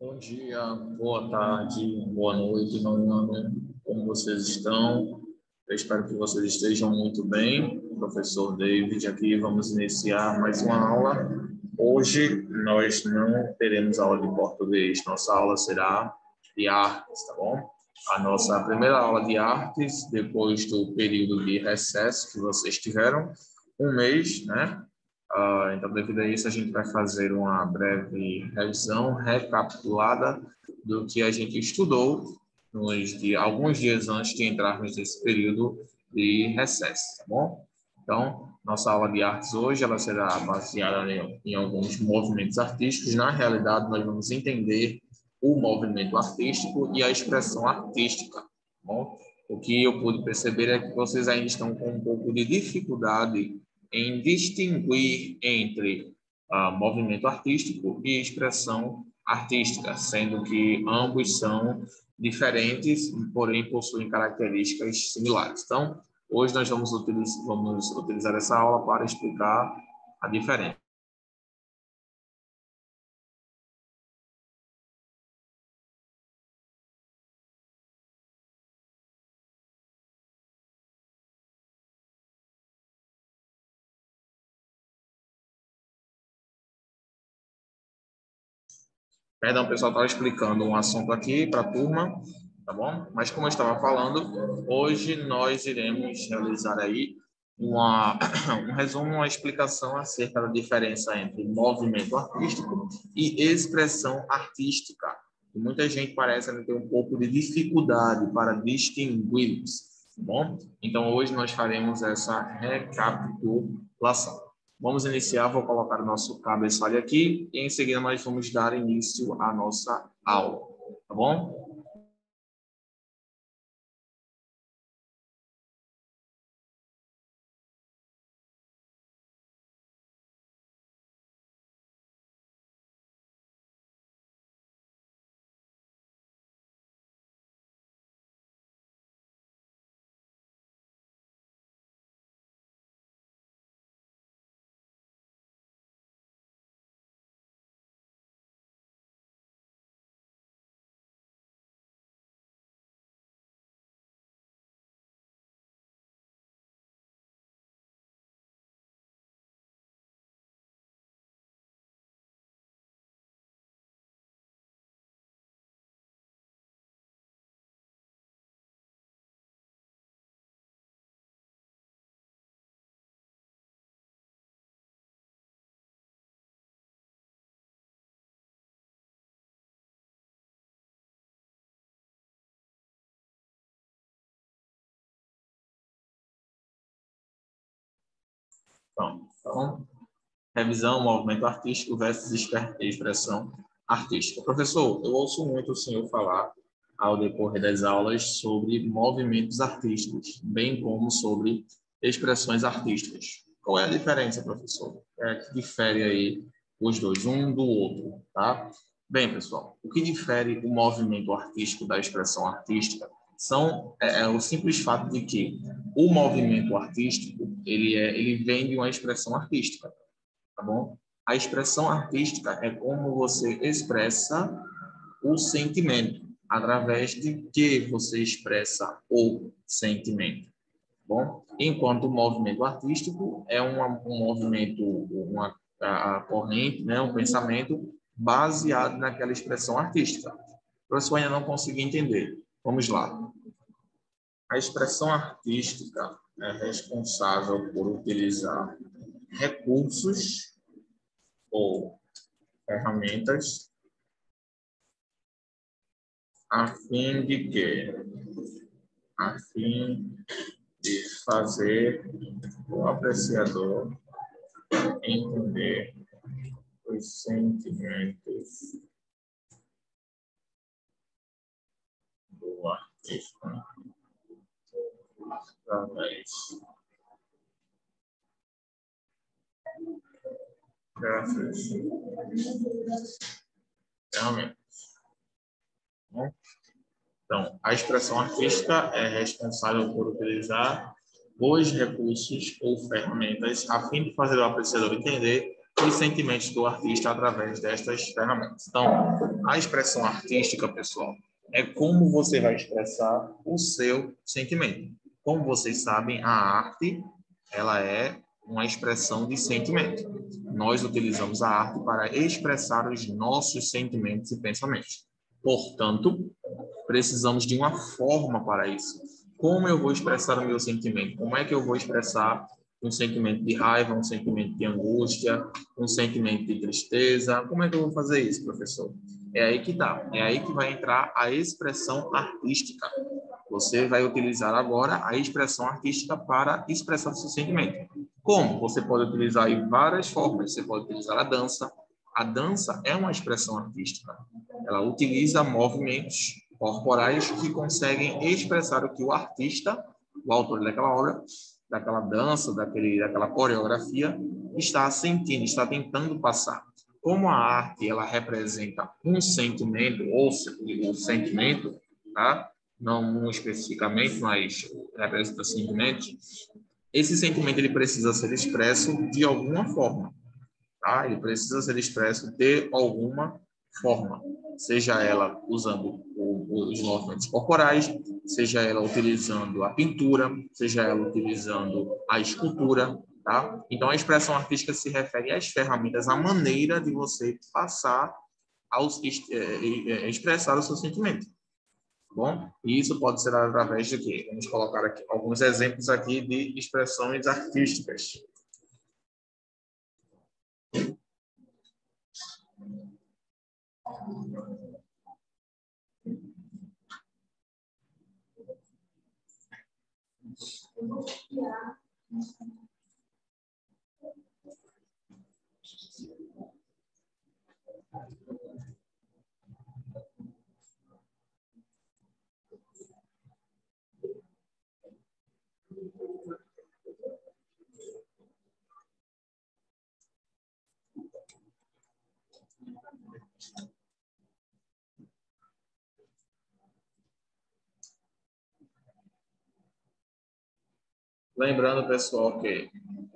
Bom dia, boa tarde, boa noite, como vocês estão? Eu espero que vocês estejam muito bem. Professor David aqui, vamos iniciar mais uma aula. Hoje nós não teremos aula de português, nossa aula será de artes, tá bom? A nossa primeira aula de artes, depois do período de recesso que vocês tiveram, um mês, né? Então, devido a isso, a gente vai fazer uma breve revisão, recapitulada do que a gente estudou alguns dias antes de entrarmos nesse período de recesso, tá bom? Então, nossa aula de artes hoje ela será baseada em alguns movimentos artísticos. Na realidade, nós vamos entender o movimento artístico e a expressão artística, tá bom? O que eu pude perceber é que vocês ainda estão com um pouco de dificuldade em distinguir entre movimento artístico e expressão artística, sendo que ambos são diferentes, porém possuem características similares. Então, hoje nós vamos utilizar essa aula para explicar a diferença. Perdão, pessoal, estava explicando um assunto aqui para a turma, tá bom? Mas como eu estava falando, hoje nós iremos realizar aí um resumo, uma explicação acerca da diferença entre movimento artístico e expressão artística. E muita gente parece ter um pouco de dificuldade para distingui-los, tá bom? Então, hoje nós faremos essa recapitulação. Vamos iniciar, vou colocar o nosso cabeçalho aqui e em seguida nós vamos dar início à nossa aula, tá bom? Então, revisão, movimento artístico versus expressão artística. Professor, eu ouço muito o senhor falar ao decorrer das aulas sobre movimentos artísticos, bem como sobre expressões artísticas. Qual é a diferença, professor? Que difere aí os dois, um do outro, tá? Bem, pessoal, o que difere o movimento artístico da expressão artística é o simples fato de que o movimento artístico ele vem de uma expressão artística, tá bom? A expressão artística é como você expressa o sentimento, através de que você expressa o sentimento, tá bom? Enquanto o movimento artístico é um movimento, a corrente, né, um pensamento baseado naquela expressão artística. O professor ainda não conseguiu entender. Vamos lá. A expressão artística é responsável por utilizar recursos ou ferramentas a fim de quê? A fim de fazer o apreciador entender os sentimentos do artista através dessas ferramentas. Então, a expressão artística é responsável por utilizar os recursos ou ferramentas a fim de fazer o apreciador entender os sentimentos do artista através destas ferramentas. Então, a expressão artística, pessoal, é como você vai expressar o seu sentimento. Como vocês sabem, a arte, ela é uma expressão de sentimento. Nós utilizamos a arte para expressar os nossos sentimentos e pensamentos. Portanto, precisamos de uma forma para isso. Como eu vou expressar o meu sentimento? Como é que eu vou expressar um sentimento de raiva, um sentimento de angústia, um sentimento de tristeza? Como é que eu vou fazer isso, professor? É aí que tá. É aí que vai entrar a expressão artística. Você vai utilizar agora a expressão artística para expressar o seu sentimento. Como? Você pode utilizar em várias formas. Você pode utilizar a dança. A dança é uma expressão artística. Ela utiliza movimentos corporais que conseguem expressar o que o artista, o autor daquela obra, daquela dança, daquela coreografia, está sentindo, está tentando passar. Como a arte ela representa um sentimento, ou o sentimento, tá? Não um especificamente, mas representa sentimentos, esse sentimento ele precisa ser expresso de alguma forma. Tá? Ele precisa ser expresso de alguma forma, seja ela usando os movimentos corporais, seja ela utilizando a pintura, seja ela utilizando a escultura, tá? Então, a expressão artística se refere às ferramentas, à maneira de você passar, expressar o seu sentimento. Bom, e isso pode ser através de quê? Vamos colocar aqui alguns exemplos aqui de expressões artísticas. Lembrando, pessoal, que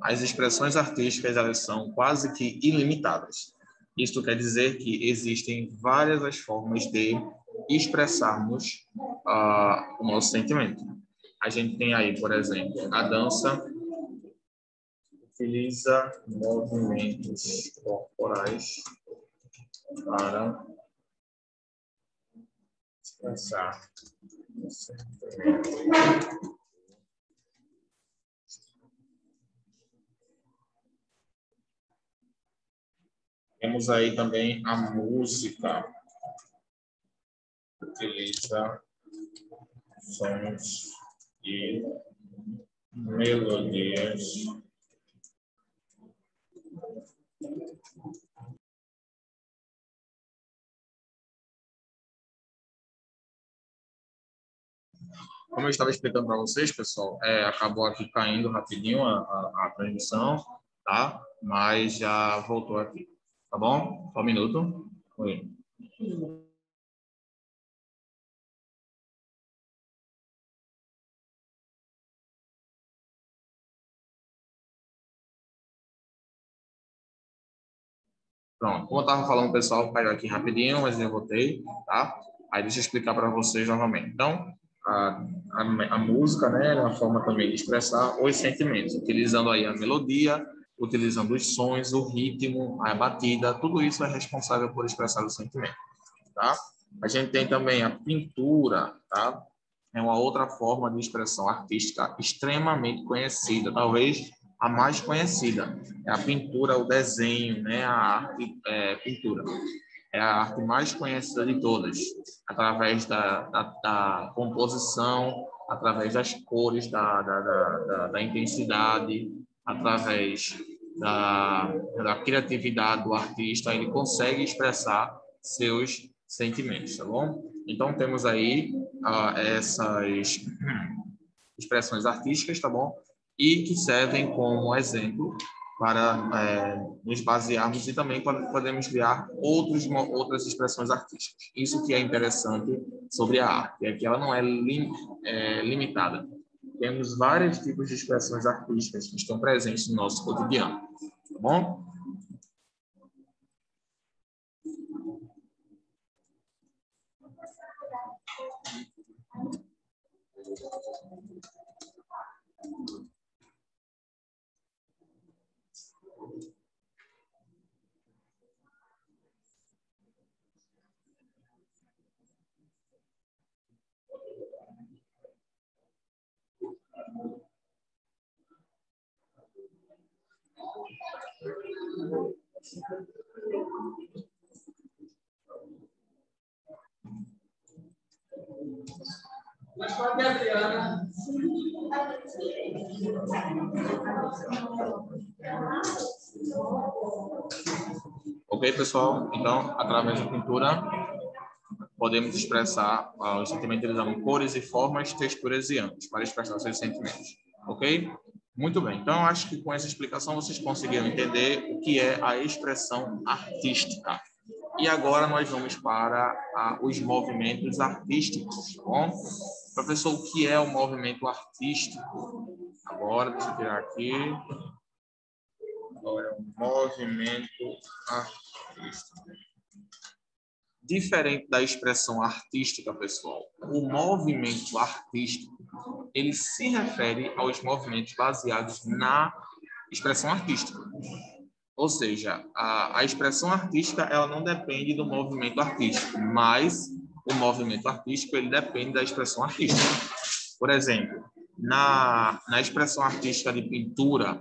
as expressões artísticas elas são quase que ilimitadas. Isto quer dizer que existem várias as formas de expressarmos o nosso sentimento. A gente tem aí, por exemplo, a dança utiliza movimentos corporais para expressar o sentimento. Temos aí também a música, utiliza sons e melodias como eu estava explicando para vocês, pessoal, acabou aqui caindo rapidinho a transmissão, tá? Mas já voltou aqui, tá bom? Só um minuto. Oi. Pronto, como eu estava falando, pessoal, caiu aqui rapidinho, mas eu voltei, tá? Aí deixa eu explicar para vocês novamente. Então, a música, né, é uma forma também de expressar os sentimentos, utilizando aí a melodia, utilizando os sons, o ritmo, a batida, tudo isso é responsável por expressar o sentimento, tá? A gente tem também a pintura, tá? É uma outra forma de expressão artística extremamente conhecida, talvez a mais conhecida. É a pintura, o desenho, né? A arte, pintura. É a arte mais conhecida de todas, através da composição, através das cores, da intensidade, através da criatividade do artista, ele consegue expressar seus sentimentos, tá bom? Então, temos aí essas expressões artísticas, tá bom? E que servem como exemplo para nos basearmos e também podemos criar outras expressões artísticas. Isso que é interessante sobre a arte, é que ela não é limitada. Temos vários tipos de expressões artísticas que estão presentes no nosso cotidiano, tá bom? Ok, pessoal? Então, através da pintura, podemos expressar os sentimentos usando cores e formas, texturas e ângulos para expressar seus sentimentos. Ok? Muito bem. Então, eu acho que com essa explicação vocês conseguiram entender o que é a expressão artística. E agora nós vamos para os movimentos artísticos, tá bom? Professor, o que é o movimento artístico? Agora, deixa eu tirar aqui. Agora é o movimento artístico. Diferente da expressão artística, pessoal, o movimento artístico, ele se refere aos movimentos baseados na expressão artística. Ou seja, a expressão artística ela não depende do movimento artístico, mas o movimento artístico ele depende da expressão artística. Por exemplo, na expressão artística de pintura,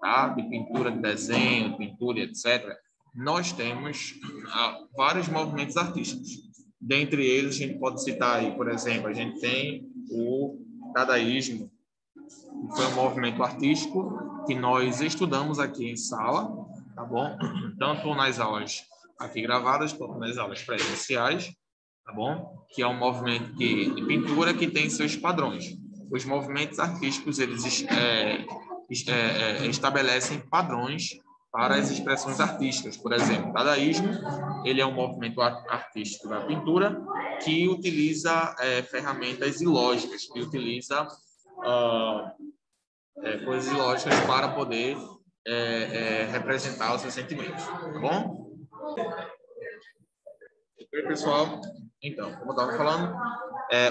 tá? De pintura de desenho, pintura, etc., nós temos vários movimentos artísticos. Dentre eles, a gente pode citar aí, por exemplo, a gente tem o dadaísmo, que foi um movimento artístico que nós estudamos aqui em sala, tá bom? Tanto nas aulas aqui gravadas, quanto nas aulas presenciais, tá bom? Que é um movimento de pintura que tem seus padrões. Os movimentos artísticos, eles estabelecem padrões para as expressões artísticas. Por exemplo, o dadaísmo, ele é um movimento artístico da pintura que utiliza ferramentas ilógicas, que utiliza coisas ilógicas para poder representar os seus sentimentos, tá bom? Ok, pessoal? Então, como eu estava falando,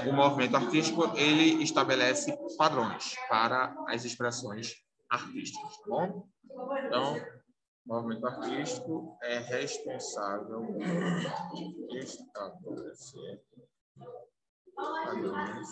o movimento artístico, ele estabelece padrões para as expressões artísticas, tá bom? Então, o movimento artístico é responsável por estabelecer padrões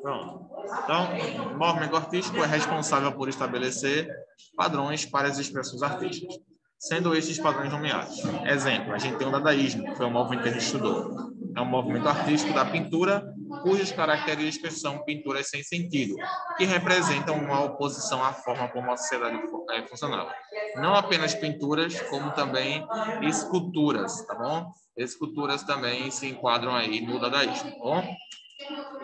Pronto. Então, o movimento artístico é responsável por estabelecer padrões para as expressões artísticas, sendo esses padrões nomeados. Exemplo, a gente tem o dadaísmo, que foi um movimento que a gente estudou. É um movimento artístico da pintura, cujas características são pinturas sem sentido, que representam uma oposição à forma como a sociedade funcionava. Não apenas pinturas, como também esculturas, tá bom? Esculturas também se enquadram aí no dadaísmo, tá bom?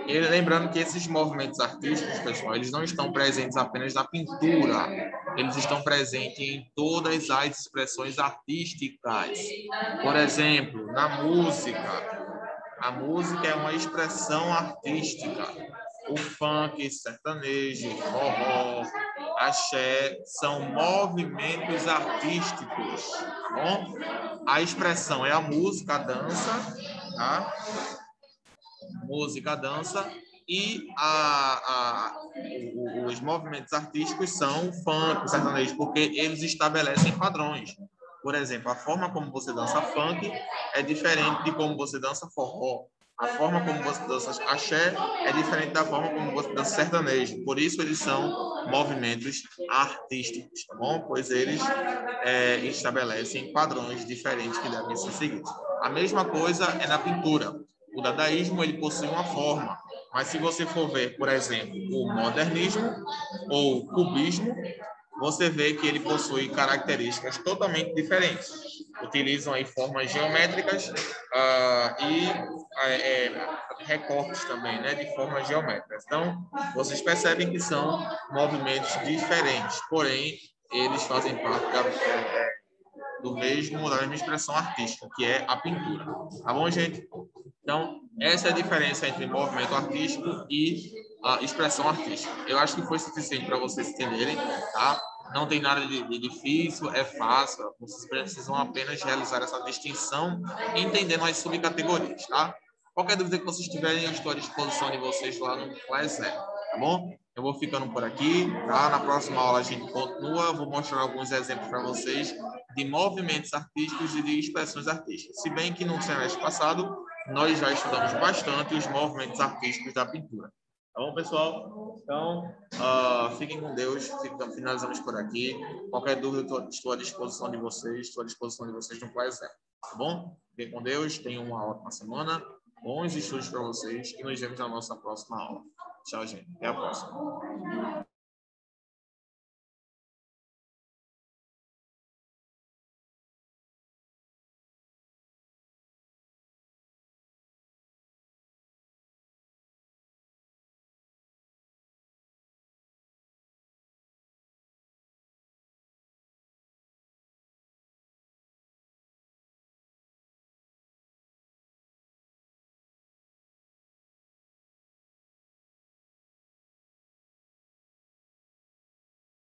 E lembrando que esses movimentos artísticos, pessoal, eles não estão presentes apenas na pintura, eles estão presentes em todas as expressões artísticas. Por exemplo, na música. A música é uma expressão artística. O funk, sertanejo, forró, axé são movimentos artísticos, tá bom? A expressão é a música, a dança, tá? Música, dança, E os movimentos artísticos são funk, sertanejo, porque eles estabelecem padrões. Por exemplo, a forma como você dança funk é diferente de como você dança forró. A forma como você dança axé é diferente da forma como você dança sertanejo. Por isso, eles são movimentos artísticos, tá bom? Pois eles estabelecem padrões diferentes que devem ser seguidos. A mesma coisa é na pintura. O dadaísmo, ele possui uma forma, mas se você for ver, por exemplo, o modernismo ou o cubismo, você vê que ele possui características totalmente diferentes. Utilizam aí formas geométricas e recortes também, né, de formas geométricas. Então, vocês percebem que são movimentos diferentes, porém, eles fazem parte da mesma expressão artística, que é a pintura. Tá bom, gente? Então, essa é a diferença entre movimento artístico e a expressão artística. Eu acho que foi suficiente para vocês entenderem, tá? Não tem nada de difícil, é fácil. Vocês precisam apenas realizar essa distinção entendendo as subcategorias, tá? Qualquer dúvida que vocês tiverem, eu estou à disposição de vocês lá no Class Zero, tá bom? Eu vou ficando por aqui, tá? Na próxima aula a gente continua, vou mostrar alguns exemplos para vocês de movimentos artísticos e de expressões artísticas. Se bem que no semestre passado nós já estudamos bastante os movimentos artísticos da pintura. Tá bom, pessoal? Então, fiquem com Deus. Finalizamos por aqui. Qualquer dúvida, estou à disposição de vocês. Estou à disposição de vocês no Class Zero. Tá bom? Fiquem com Deus. Tenham uma ótima semana. Bons estudos para vocês. E nos vemos na nossa próxima aula. Tchau, gente. Até a próxima.